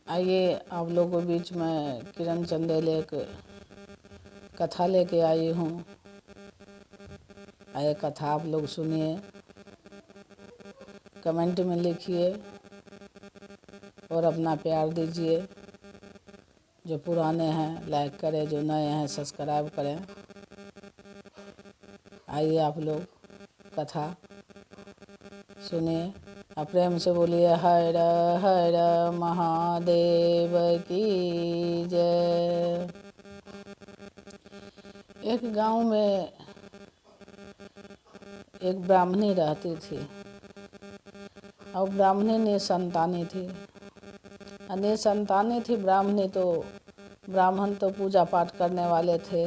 आइए आप लोगों के बीच में किरण चंदेल एक कथा लेके आई हूँ। आइए कथा आप लोग सुनिए, कमेंट में लिखिए और अपना प्यार दीजिए। जो पुराने हैं लाइक करें, जो नए हैं सब्सक्राइब करें। आइए आप लोग कथा सुनिए, आप प्रेम से बोलिए हर हर महादेव की जय। एक गांव में एक ब्राह्मणी रहती थी और ब्राह्मणी निसंतानी थी। निसंतानी थी ब्राह्मणी, तो ब्राह्मण तो पूजा पाठ करने वाले थे,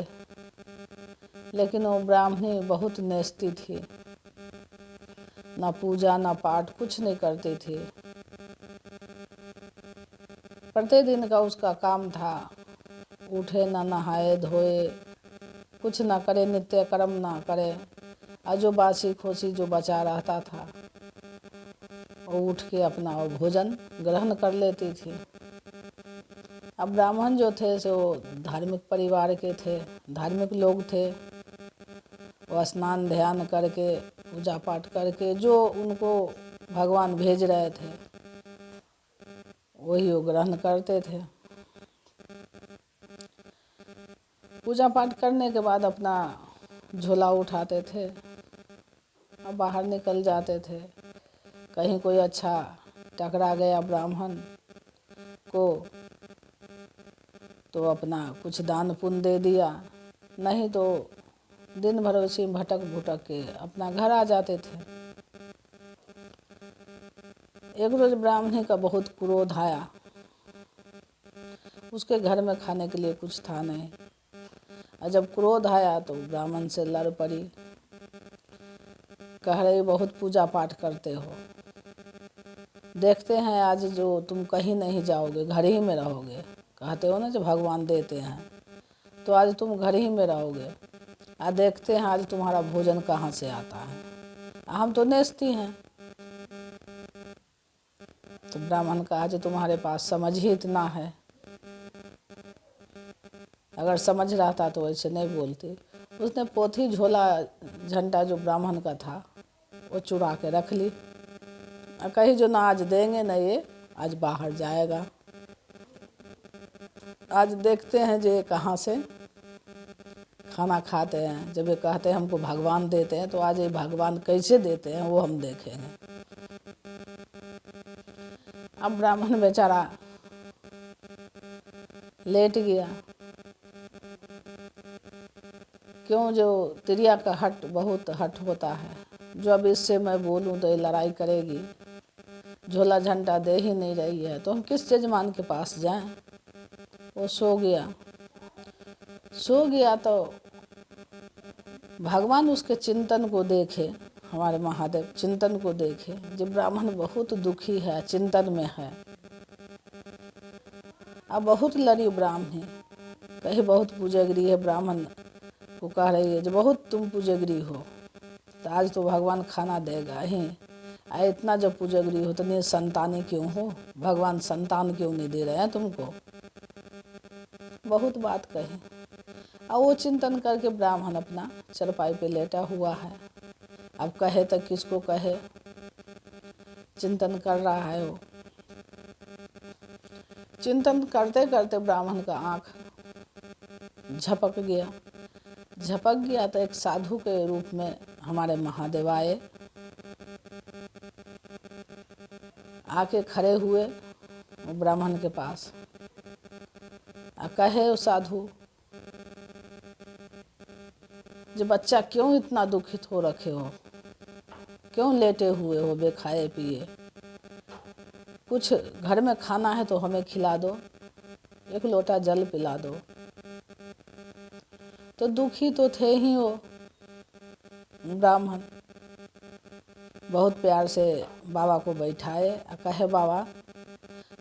लेकिन वो ब्राह्मणी बहुत नेस्ती थी। न पूजा न पाठ कुछ नहीं करती थी। प्रतिदिन का उसका काम था, उठे न नहाए धोए, कुछ न करे, नित्य कर्म न करे, और जो बासी खोसी जो बचा रहता था वो उठ के अपना वो भोजन ग्रहण कर लेती थी। अब ब्राह्मण जो थे सो धार्मिक परिवार के थे, धार्मिक लोग थे। वो स्नान ध्यान करके पूजा पाठ करके जो उनको भगवान भेज रहे थे वही वो ग्रहण करते थे। पूजा पाठ करने के बाद अपना झोला उठाते थे और बाहर निकल जाते थे। कहीं कोई अच्छा टकरा गया ब्राह्मण को तो अपना कुछ दान पुण्य दे दिया, नहीं तो दिन भर उसी में भटक भुटक के अपना घर आ जाते थे। एक रोज ब्राह्मणी का बहुत क्रोध आया। उसके घर में खाने के लिए कुछ था नहीं, और जब क्रोध आया तो ब्राह्मण से लड़ पड़ी। कह रही बहुत पूजा पाठ करते हो, देखते हैं आज जो तुम कहीं नहीं जाओगे, घर ही में रहोगे। कहते हो ना जो भगवान देते हैं, तो आज तुम घर ही में रहोगे। देखते हैं आज तुम्हारा भोजन कहाँ से आता है। हम तो नेस्ती हैं। तो ब्राह्मण कहा आज तुम्हारे पास समझ ही इतना है, अगर समझ रहता तो ऐसे नहीं बोलती। उसने पोथी झोला झंटा जो ब्राह्मण का था वो चुरा के रख ली और कही जो ना आज देंगे ना, ये आज बाहर जाएगा। आज देखते हैं जे कहाँ से खाना खाते हैं। जब ये कहते हैं हमको भगवान देते हैं, तो आज ये भगवान कैसे देते हैं वो हम देखेंगे। अब ब्राह्मण बेचारा लेट गया। क्यों, जो तिरिया का हट बहुत हट होता है। जो अब इससे मैं बोलूं तो ये लड़ाई करेगी, झोला झंटा दे ही नहीं रही है, तो हम किस यजमान के पास जाएं। वो सो गया तो भगवान उसके चिंतन को देखे, हमारे महादेव चिंतन को देखे। जब ब्राह्मण बहुत दुखी है, चिंतन में है। अब बहुत लड़ी ब्राह्मणी, कहीं बहुत पूजगरी है। ब्राह्मण को कह रही है जो बहुत तुम पूजगरी हो, तो आज तो भगवान खाना देगा ही। इतना जब पूजगरी हो तो नहीं संतानी क्यों हो, भगवान संतान क्यों नहीं दे रहे हैं तुमको। बहुत बात कही। और वो चिंतन करके ब्राह्मण अपना चरपाई पे लेटा हुआ है। अब कहे तो किसको कहे, चिंतन कर रहा है वो। चिंतन करते करते ब्राह्मण का आँख झपक गया तो एक साधु के रूप में हमारे महादेव आए। आके खड़े हुए ब्राह्मण के पास। कहे वो साधु जो बच्चा क्यों इतना दुखित हो रखे हो, क्यों लेटे हुए हो बेखाए पिए। कुछ घर में खाना है तो हमें खिला दो, एक लोटा जल पिला दो। तो दुखी तो थे ही वो ब्राह्मण। बहुत प्यार से बाबा को बैठाए और कहे बाबा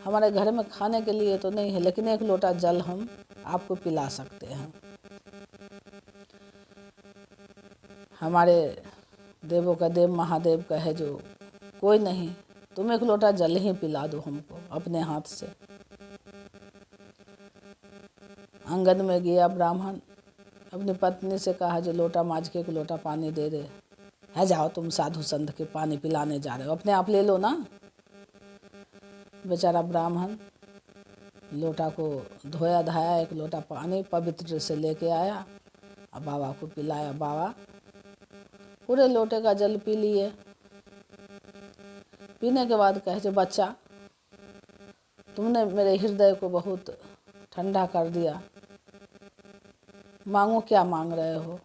हमारे घर में खाने के लिए तो नहीं है, लेकिन एक लोटा जल हम आपको पिला सकते हैं। हमारे देवों का देव महादेव कहे जो कोई नहीं, तुम एक लोटा जल ही पिला दो हमको अपने हाथ से। आंगन में गया ब्राह्मण, अपनी पत्नी से कहा जो लोटा मांझ के एक लोटा पानी दे दे। है जाओ तुम साधु संत के पानी पिलाने जा रहे हो, अपने आप ले लो ना। बेचारा ब्राह्मण लोटा को धोया धाया, एक लोटा पानी पवित्र से लेके आया और बाबा को पिलाया। बाबा पूरे लोटे का जल पी लिए। पीने के बाद कहे जो बच्चा, तुमने मेरे हृदय को बहुत ठंडा कर दिया, मांगो क्या मांग रहे हो।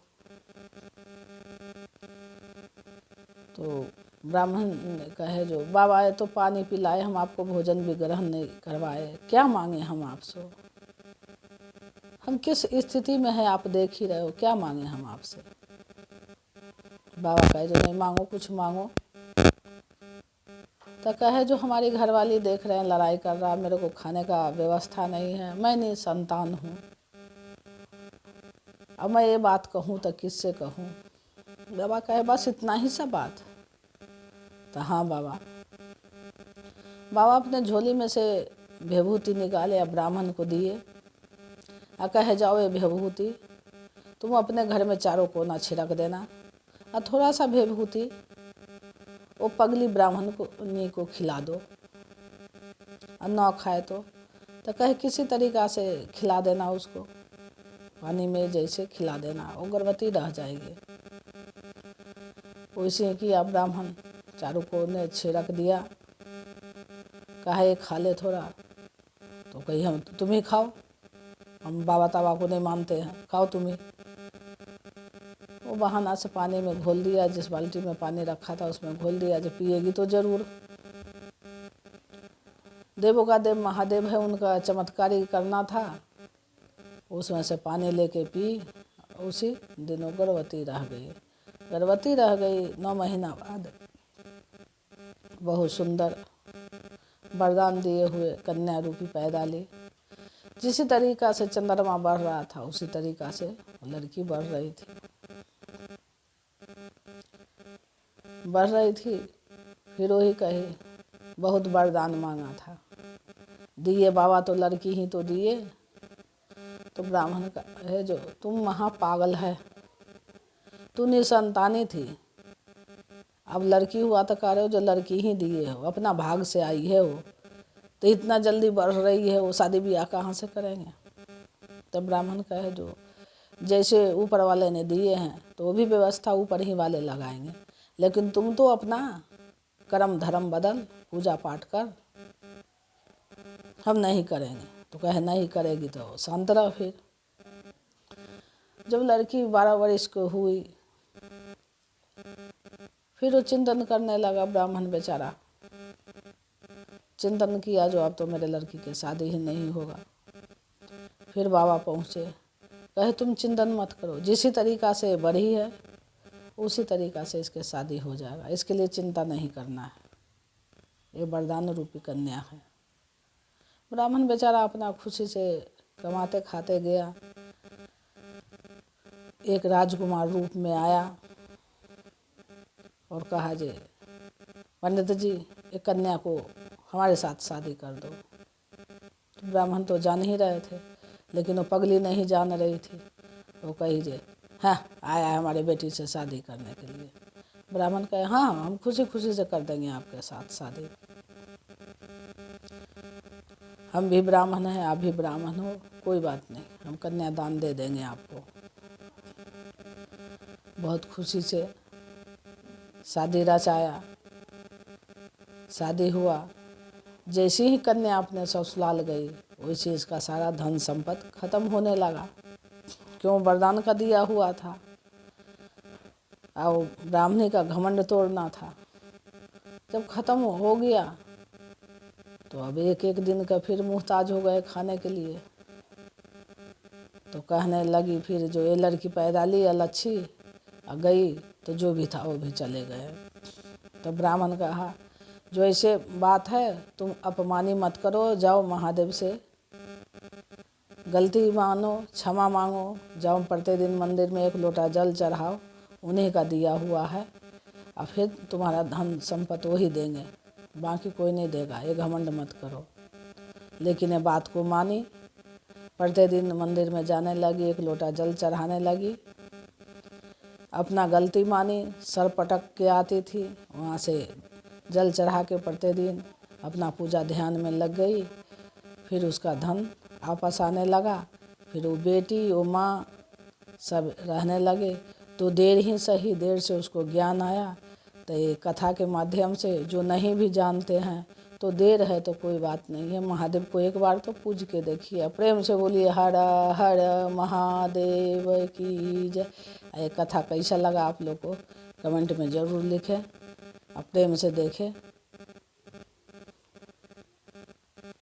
तो ब्राह्मण ने कहे जो बाबा ये तो पानी पिलाए, हम आपको भोजन भी ग्रहण नहीं करवाए, क्या मांगे हम आपसे। हम किस स्थिति में है आप देख ही रहे हो, क्या मांगे हम आपसे। बाबा कहे जो नहीं मांगो, कुछ मांगो। तो कहे जो हमारी घरवाली देख रहे हैं लड़ाई कर रहा, मेरे को खाने का व्यवस्था नहीं है, मैं नहीं संतान हूँ, अब मैं ये बात कहूँ तो किससे कहूँ। बाबा कहे बस इतना ही सा बात। तो हाँ बाबा। बाबा अपने झोली में से विभूति निकाले, ब्राह्मण को दिए और कहे जाओ ये विभूति तुम अपने घर में चारों कोना छिड़क देना, और थोड़ा सा विभूति वो पगली ब्राह्मण को खिला दो, और ना खाए तो कहे किसी तरीक़ा से खिला देना उसको, पानी में जैसे खिला देना, वो गर्भवती रह जाएगी। वैसे किया ब्राह्मण, चारों कोने छिड़क दिया, कहा ये खा ले थोड़ा। तो कही हम तुम ही खाओ, हम बाबा ताबा को नहीं मानते हैं, खाओ तुम ही। वो बहाना से पानी में घोल दिया, जिस बाल्टी में पानी रखा था उसमें घोल दिया, जब पिएगी तो जरूर। देवों का देव महादेव है, उनका चमत्कारी करना था, उसमें से पानी लेके पी, उसी दिनों गर्भवती रह गई। गर्भवती रह गई, 9 महीना बाद बहुत सुंदर वरदान दिए हुए कन्या रूपी पैदा ली। जिस तरीक़ा से चंद्रमा बढ़ रहा था उसी तरीक़ा से लड़की बढ़ रही थी। फिर वही कही बहुत वरदान मांगा था, दिए बाबा तो लड़की ही तो दिए। तो ब्राह्मण का है जो तुम महापागल है, तू निसंतानी थी, अब लड़की हुआ तो कह रहे हो जो लड़की ही दिए हो, अपना भाग से आई है वो, तो इतना जल्दी बढ़ रही है, वो शादी ब्याह कहाँ से करेंगे। तब ब्राह्मण कहे जो जैसे ऊपर वाले ने दिए हैं तो वो भी व्यवस्था ऊपर ही वाले लगाएंगे, लेकिन तुम तो अपना कर्म धर्म बदल, पूजा पाठ कर, हम नहीं करेंगे। तो कहे नहीं करेगी तो शांत रहो। फिर जब लड़की 12 वर्ष की हुई, फिर वो चिंतन करने लगा ब्राह्मण बेचारा, चिंतन किया जो अब तो मेरे लड़की की शादी ही नहीं होगा। फिर बाबा पहुँचे, कहे तुम चिंतन मत करो, जिस तरीक़ा से बढ़ी है उसी तरीक़ा से इसके शादी हो जाएगा, इसके लिए चिंता नहीं करना है, ये वरदान रूपी कन्या है। ब्राह्मण बेचारा अपना खुशी से कमाते खाते गया, एक राजकुमार रूप में आया और कहा जे पंडित जी एक कन्या को हमारे साथ शादी कर दो। तो ब्राह्मण तो जान ही रहे थे, लेकिन वो पगली नहीं जान रही थी। वो कही जे हाँ आया है हमारे बेटी से शादी करने के लिए। ब्राह्मण कहे हाँ हम खुशी खुशी से कर देंगे आपके साथ शादी, हम भी ब्राह्मण हैं आप भी ब्राह्मण हो, कोई बात नहीं, हम कन्यादान दे देंगे आपको। बहुत खुशी से शादी रचाया, शादी हुआ। जैसे ही कन्या अपने ससुराल गई वैसे इसका सारा धन संपत्ति खत्म होने लगा, क्यों वरदान का दिया हुआ था, और ब्राह्मणी का घमंड तोड़ना था। जब खत्म हो गया तो अब एक एक दिन का फिर मुहताज हो गए खाने के लिए। तो कहने लगी फिर जो ये लड़की पैदा ली अलच्छी और गई, तो जो भी था वो भी चले गए। तो ब्राह्मण कहा जो ऐसे बात है तुम अपमानी मत करो, जाओ महादेव से गलती मानो, क्षमा मांगो, जाओ प्रतिदिन मंदिर में एक लोटा जल चढ़ाओ, उन्हीं का दिया हुआ है, और फिर तुम्हारा धन संपत्ति वही देंगे, बाकी कोई नहीं देगा, ये घमंड मत करो। लेकिन ये बात को मानी प्रतिदिन मंदिर में जाने लगी, 1 लोटा जल चढ़ाने लगी। अपना गलती मानी, सर पटक के आती थी, वहाँ से जल चढ़ा के प्रतिदिन अपना पूजा ध्यान में लग गई। फिर उसका धन वापस आने लगा। फिर वो बेटी, वो माँ सब रहने लगे। तो देर ही सही, देर से उसको ज्ञान आया। तो ये कथा के माध्यम से जो नहीं भी जानते हैं, तो देर है तो कोई बात नहीं है, महादेव को एक बार तो पूज के देखिए। प्रेम से बोलिए हर हर महादेव की जय। ये कथा कैसा लगा आप लोग को कमेंट में ज़रूर लिखें और प्रेम से देखें।